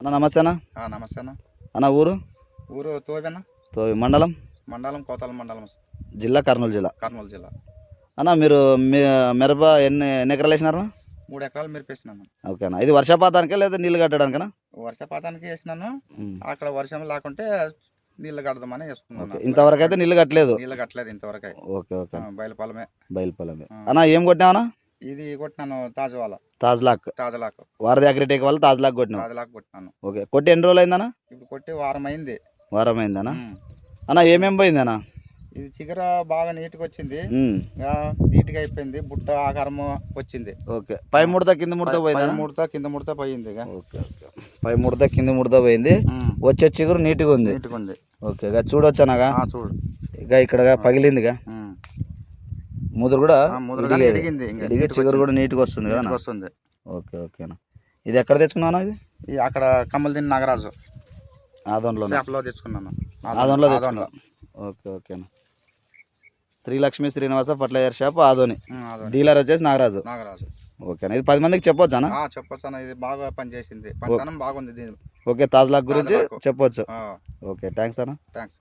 అన్న నమస్తే అన్న. నమస్తే అన్న. అన్న ఊరు ఊరు తోవేనా. మండలం మండలం కోతల మండలం, జిల్లా కర్నూలు జిల్లా. కర్నూలు జిల్లా. అన్న మీరు మిరప ఎన్ని ఎకరాలు వేసినారు? 3 ఎకరాలు మిరపేసినాను. ఓకేనా. ఇది వర్షపాతానికే లేదా నీళ్ళు కట్టడానికనా? వర్షపాతానికి వేసినాను. అక్కడ వర్షం లేకుంటే నీళ్ళు కడదామని వేసుకున్నాను. ఇంతవరకు అయితే నీళ్ళు కట్టలేదు. నీళ్ళు కట్టలేదు ఇంతవరకు. Okay okay. బయలుపాలమే. అన్న ఏం కొట్టినావనా? ఇది కొట్టినాను తాజ్లాక్. వారధి అగ్రిటెక్ వాళ్ళు తాజ్లాక్ కొట్టినాను. ఓకే. కొట్టి ఎన్ని రోజులు అయిందన్నా? ఇది కొట్టి వారం అయింది. వారం అయిందనా? అన్న ఏమేం పోయింది అన్న? ఇది చిగుర బాగా నీట్గా వచ్చింది, నీట్గా అయిపోయింది, బుట్ట ఆకారం వచ్చింది. ఓకే. పై ముడత కింద ముడత పోయింది. ముడత కింద ముడత పోయింది. Okay okay. పై ముడత కింద ముడత పోయింది. వచ్చే చిగురు నీట్గా ఉంది. ఓకే. చూడొచ్చు అనగా చూడు. ఇక ఇక్కడ పగిలిందిగా, ముదురు కూడా ఎదిగి చిగురు కూడా నీట్గా వస్తుంది కదా వస్తుంది. ఓకే ఓకేనా. ఇది ఎక్కడ తెచ్చుకున్నాను? ఇది అక్కడ కమ్మలదిని నాగరాజు ఆదోన్లో తెచ్చుకున్నాను. ఆదోన్లో. ఓకే ఓకేనా. Srilakshmi Srinivasa fertilizer shop Adoni. Dealer వచ్చేసి నాగరాజు. ఓకేనా. ఇది 10 మందికి చెప్పొచ్చానా? చెప్పొచ్చు. ఇది బాగా పనిచేసింది, పనితనం బాగుంది దీని. ఓకే. తాజ్లాక్ గురించి చెప్పొచ్చు. ఓకే. థ్యాంక్స్ అన్న. థ్యాంక్స్.